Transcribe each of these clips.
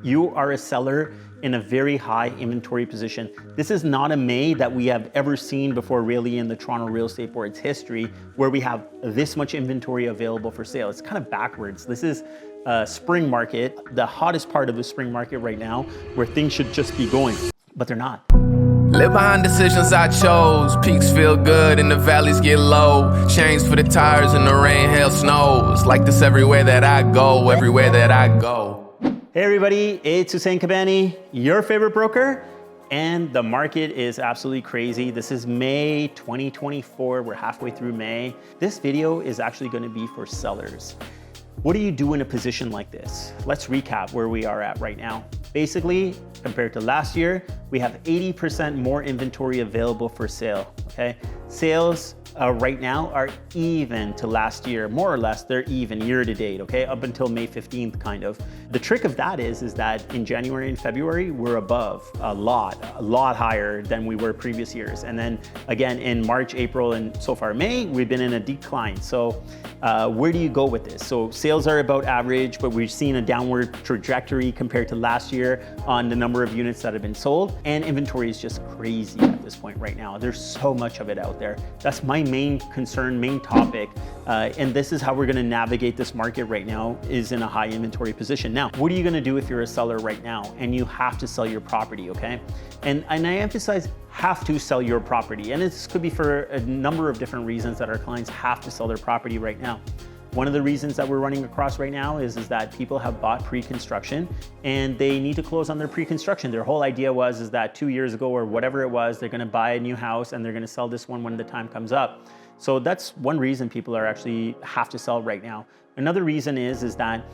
You are a seller in a very high inventory position. This is not a May that we have ever seen before really in the Toronto Real Estate Board's history, where we have this much inventory available for sale. It's kind of backwards. This is a spring market, the hottest part of the spring market right now, where things should just be going, but they're not. Live behind decisions I chose. Peaks feel good and the valleys get low. Chains for the tires in the rain, hail, snow. It's like this everywhere that I go, everywhere that I go. Hey everybody, it's Hussein Kabani, your favorite broker, and the market is absolutely crazy. This is May 2024, we're halfway through May. This video is actually gonna be for sellers. What do you do in a position like this? Let's recap where we are at right now. Basically, compared to last year, we have 80% more inventory available for sale, okay? Sales right now are even to last year, more or less, they're even year to date, okay? Up until May 15th, kind of. The trick of that is that in January and February, we're above a lot higher than we were previous years. And then again, in March, April, and so far May, we've been in a decline. So where do you go with this? So sales are about average, but we've seen a downward trajectory compared to last year on the number of units that have been sold. And inventory is just crazy at this point right now. There's so much of it out there. That's my main concern, main topic. And this is how we're gonna navigate this market right now, is in a high inventory position. Now, what are you gonna do if you're a seller right now and you have to sell your property, okay? And I emphasize have to sell your property. And this could be for a number of different reasons that our clients have to sell their property right now. One of the reasons that we're running across right now is that people have bought pre-construction and they need to close on their pre-construction. Their whole idea was that 2 years ago or whatever it was, they're gonna buy a new house and they're gonna sell this one when the time comes up. So that's one reason people are actually have to sell right now. Another reason is that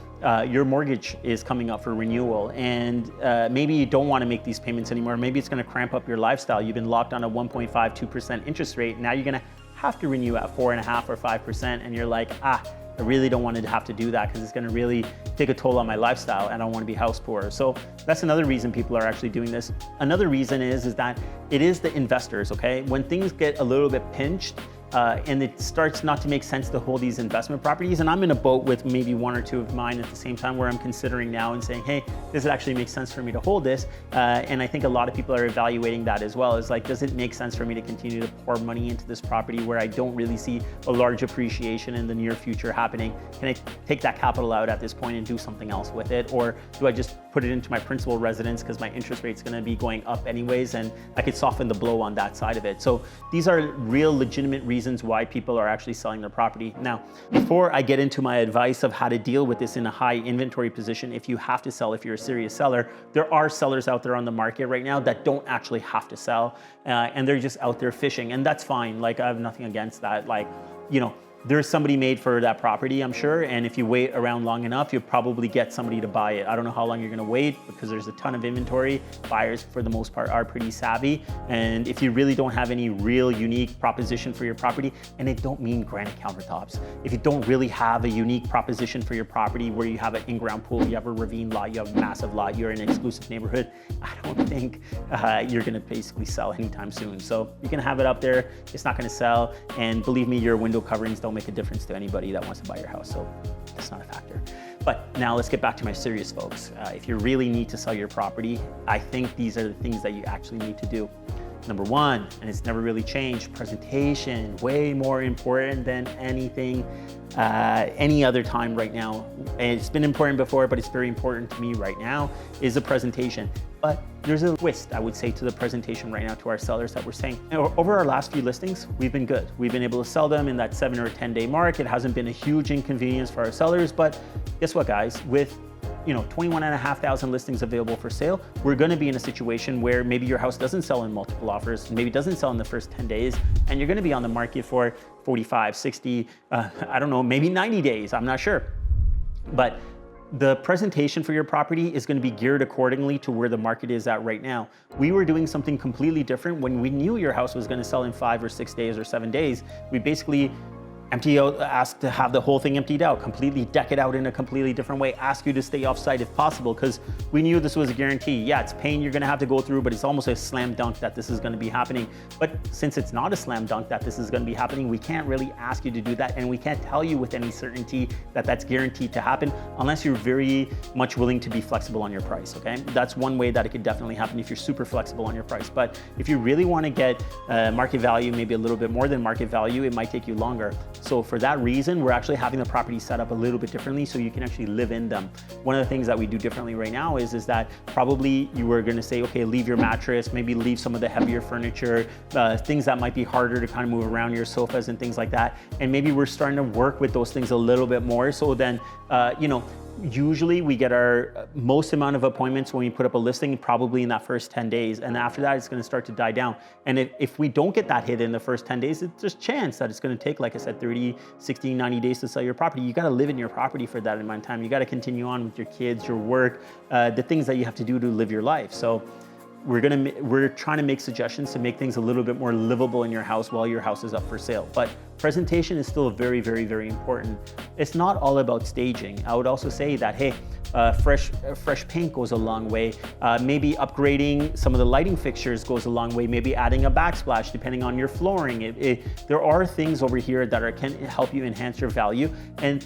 your mortgage is coming up for renewal and maybe you don't want to make these payments anymore. Maybe it's going to cramp up your lifestyle. You've been locked on a 1.52% interest rate. Now you're going to have to renew at 4.5% or 5%. And you're like, I really don't want to have to do that because it's going to really take a toll on my lifestyle and I don't want to be house poor. So that's another reason people are actually doing this. Another reason is that it is the investors, okay? When things get a little bit pinched, and it starts not to make sense to hold these investment properties. And I'm in a boat with maybe one or two of mine at the same time where I'm considering now and saying, hey, does it actually make sense for me to hold this? And I think a lot of people are evaluating that as well. It's like, does it make sense for me to continue to pour money into this property where I don't really see a large appreciation in the near future happening? Can I take that capital out at this point and do something else with it? Or do I just put it into my principal residence because my interest rate's gonna be going up anyways and I could soften the blow on that side of it? So these are real legitimate reasons why people are actually selling their property. Now, before I get into my advice of how to deal with this in a high inventory position, if you have to sell, if you're a serious seller, there are sellers out there on the market right now that don't actually have to sell and they're just out there fishing, and that's fine. Like, I have nothing against that. Like, you know, there's somebody made for that property, I'm sure, and if you wait around long enough, you'll probably get somebody to buy it. I don't know how long you're gonna wait because there's a ton of inventory. Buyers, for the most part, are pretty savvy, and if you really don't have any real unique proposition for your property, and it don't mean granite countertops, if you don't really have a unique proposition for your property where you have an in-ground pool, you have a ravine lot, you have a massive lot, you're in an exclusive neighborhood, I don't think you're gonna basically sell anytime soon. So you can have it up there, it's not gonna sell, and believe me, your window coverings don't make a difference to anybody that wants to buy your house, so that's not a factor. But now let's get back to my serious folks. If you really need to sell your property, I think these are the things that you actually need to do. Number one, and it's never really changed, presentation, way more important than anything, any other time right now. And it's been important before, but it's very important to me right now, is the presentation. But there's a twist, I would say, to the presentation right now to our sellers that we're saying. Over our last few listings, we've been good. We've been able to sell them in that 7 or 10 day mark. It hasn't been a huge inconvenience for our sellers, but guess what, guys? With 21,500 listings available for sale, we're gonna be in a situation where maybe your house doesn't sell in multiple offers, maybe doesn't sell in the first 10 days, and you're gonna be on the market for 45, 60, I don't know, maybe 90 days, I'm not sure. But the presentation for your property is going to be geared accordingly to where the market is at right now. We were doing something completely different when we knew your house was going to sell in 5 or 6 days or 7 days. We basically empty out, ask to have the whole thing emptied out, completely deck it out in a completely different way, ask you to stay off site if possible, because we knew this was a guarantee. Yeah, it's pain you're gonna have to go through, but it's almost a slam dunk that this is gonna be happening. But since it's not a slam dunk that this is gonna be happening, we can't really ask you to do that, and we can't tell you with any certainty that that's guaranteed to happen unless you're very much willing to be flexible on your price, okay? That's one way that it could definitely happen if you're super flexible on your price. But if you really wanna get market value, maybe a little bit more than market value, it might take you longer. So for that reason, we're actually having the property set up a little bit differently so you can actually live in them. One of the things that we do differently right now is that probably you were gonna say, okay, leave your mattress, maybe leave some of the heavier furniture, things that might be harder to kind of move around, your sofas and things like that. And maybe we're starting to work with those things a little bit more. So then, usually we get our most amount of appointments when we put up a listing probably in that first 10 days. And after that, it's gonna start to die down. And if we don't get that hit in the first 10 days, there's a chance that it's gonna take, like I said, 30, 60, 90 days to sell your property. You gotta live in your property for that amount of time. You gotta continue on with your kids, your work, the things that you have to do to live your life. So we're trying to make suggestions to make things a little bit more livable in your house while your house is up for sale. But presentation is still very, very, very important. It's not all about staging. I would also say that, hey, fresh paint goes a long way. Maybe upgrading some of the lighting fixtures goes a long way. Maybe adding a backsplash depending on your flooring. There are things over here that can help you enhance your value and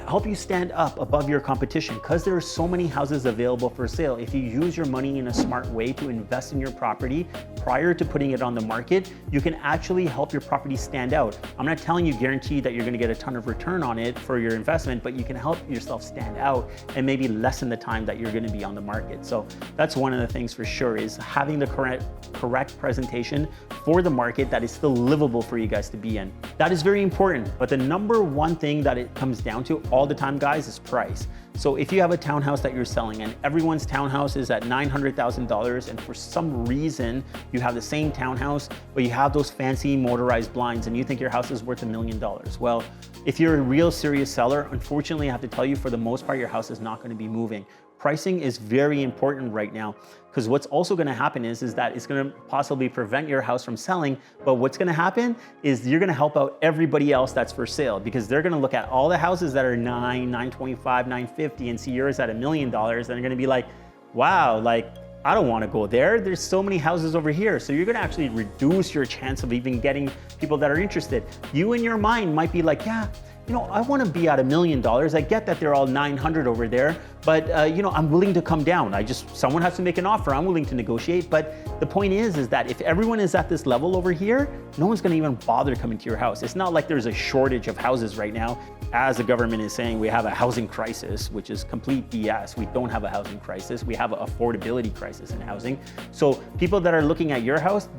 help you stand up above your competition, because there are so many houses available for sale. If you use your money in a smart way to invest in your property prior to putting it on the market, you can actually help your property stand out. I'm not telling you guarantee that you're gonna get a ton of return on it for your investment, but you can help yourself stand out and maybe lessen the time that you're gonna be on the market. So that's one of the things for sure, is having the correct presentation for the market that is still livable for you guys to be in. That is very important, but the number one thing that it comes down to all the time, guys, is price. So if you have a townhouse that you're selling and everyone's townhouse is at $900,000, and for some reason you have the same townhouse, but you have those fancy motorized blinds and you think your house is worth $1 million. Well, if you're a real serious seller, unfortunately I have to tell you, for the most part, your house is not going to be moving. Pricing is very important right now, because what's also going to happen is that it's going to possibly prevent your house from selling, but what's going to happen is you're going to help out everybody else that's for sale, because they're going to look at all the houses that are $925, $950 and see yours at $1 million, and they're going to be like, wow, like, I don't want to go there. There's so many houses over here. So you're going to actually reduce your chance of even getting people that are interested. You in your mind might be like, yeah, I want to be at $1 million. I get that they're all 900 over there, but I'm willing to come down. Someone has to make an offer. I'm willing to negotiate. But the point is that if everyone is at this level over here, no one's going to even bother coming to your house. It's not like there's a shortage of houses right now. As the government is saying, we have a housing crisis, which is complete BS. We don't have a housing crisis. We have an affordability crisis in housing. So people that are looking at your house,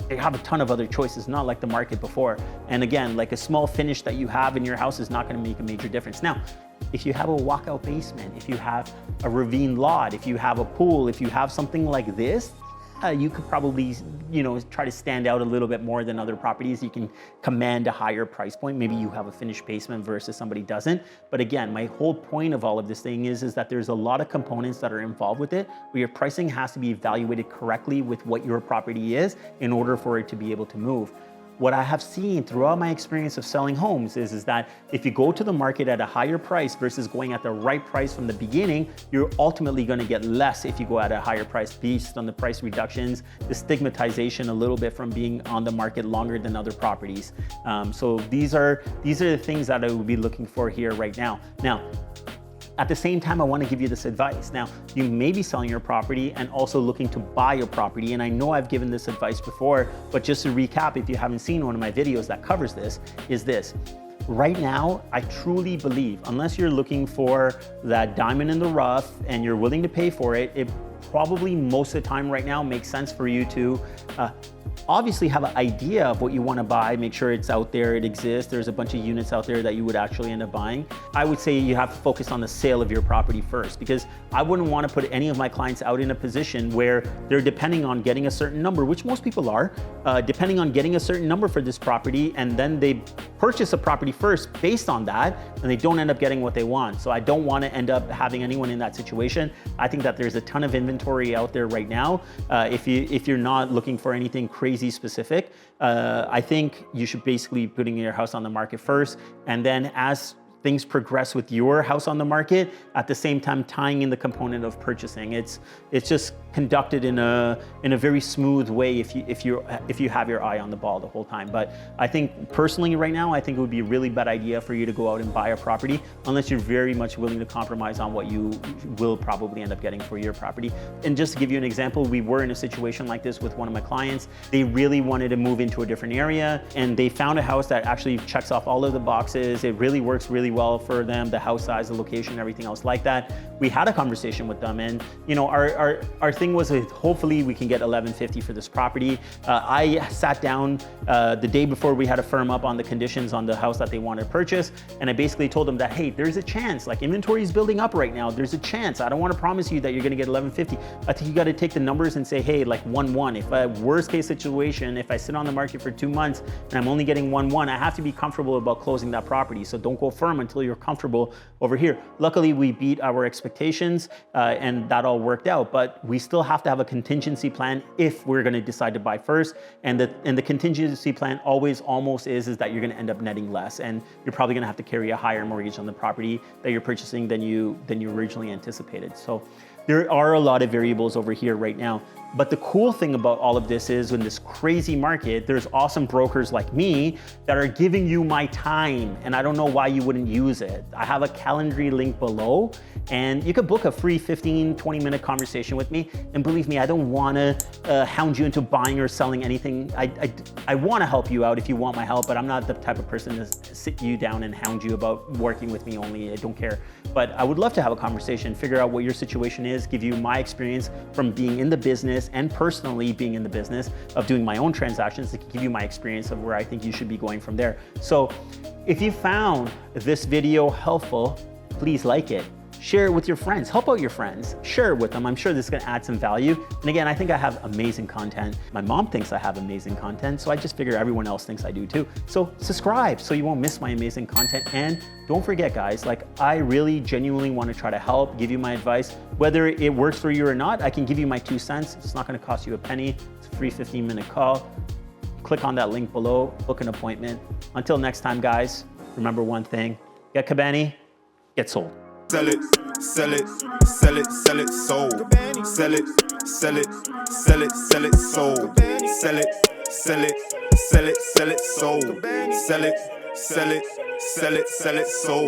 they have a ton of other choices, not like the market before. And again, like a small finish that you have in your house is not going to make a major difference. Now, if you have a walkout basement, if you have a ravine lot, if you have a pool, if you have something like this, you could probably, try to stand out a little bit more than other properties. You can command a higher price point. Maybe you have a finished basement versus somebody doesn't. But again, my whole point of all of this thing is that there's a lot of components that are involved with it, where your pricing has to be evaluated correctly with what your property is in order for it to be able to move. What I have seen throughout my experience of selling homes is that if you go to the market at a higher price versus going at the right price from the beginning, you're ultimately going to get less if you go at a higher price based on the price reductions, the stigmatization a little bit from being on the market longer than other properties. So these are the things that I would be looking for here right now. Now, at the same time, I want to give you this advice. Now, you may be selling your property and also looking to buy your property. And I know I've given this advice before, but just to recap, if you haven't seen one of my videos that covers this, is this. Right now, I truly believe, unless you're looking for that diamond in the rough and you're willing to pay for it, it probably most of the time right now makes sense for you to obviously have an idea of what you want to buy, make sure it's out there, it exists, there's a bunch of units out there that you would actually end up buying. I would say you have to focus on the sale of your property first, because I wouldn't want to put any of my clients out in a position where they're depending on getting a certain number, which most people are, depending on getting a certain number for this property, and then they purchase a property first based on that, and they don't end up getting what they want. So I don't want to end up having anyone in that situation. I think that there's a ton of inventory inventory out there right now. If you're not looking for anything crazy specific, I think you should basically putting your house on the market first, and then as things progress with your house on the market, at the same time tying in the component of purchasing. It's just conducted in a very smooth way if you have your eye on the ball the whole time. But I think personally right now, I think it would be a really bad idea for you to go out and buy a property unless you're very much willing to compromise on what you will probably end up getting for your property. And just to give you an example, we were in a situation like this with one of my clients. They really wanted to move into a different area, and they found a house that actually checks off all of the boxes. It really works really well for them, the house size, the location, everything else like that. We had a conversation with them, and our thing was hopefully we can get $1150 for this property. I sat down the day before we had to firm up on the conditions on the house that they wanted to purchase, and I basically told them that, hey, there's a chance, like inventory is building up right now, there's a chance. I don't want to promise you that you're going to get $1150. I think you got to take the numbers and say, hey, like 1-1. If a worst case situation, if I sit on the market for 2 months and I'm only getting 1-1, I have to be comfortable about closing that property. So don't go firm until you're comfortable over here. Luckily, we beat our expectations and that all worked out, but we still have to have a contingency plan if we're going to decide to buy first. And the contingency plan always almost is that you're going to end up netting less, and you're probably going to have to carry a higher mortgage on the property that you're purchasing than you originally anticipated. So there are a lot of variables over here right now. But the cool thing about all of this is in this crazy market, there's awesome brokers like me that are giving you my time, and I don't know why you wouldn't use it. I have a Calendly link below, and you could book a free 15-20 minute conversation with me. And believe me, I don't wanna hound you into buying or selling anything. I wanna help you out if you want my help, but I'm not the type of person to sit you down and hound you about working with me only. I don't care. But I would love to have a conversation, figure out what your situation is, give you my experience from being in the business and personally being in the business of doing my own transactions, to give you my experience of where I think you should be going from there. So if you found this video helpful, please like it. Share it with your friends, help out your friends, share it with them. I'm sure this is gonna add some value. And again, I think I have amazing content. My mom thinks I have amazing content, so I just figure everyone else thinks I do too. So subscribe so you won't miss my amazing content. And don't forget guys, like I really genuinely wanna try to help, give you my advice. Whether it works for you or not, I can give you my 2 cents. It's not gonna cost you a penny. It's a free 15-minute call. Click on that link below, book an appointment. Until next time guys, remember one thing, get Cabani, get sold. Sell it, sell it, sell it, sell it, sold. Sell it, sell it, sell it, sell it, sold. Sell it, sell it, sell it, sell it, sold. Sell it, sell it, sell it, sell it, sold.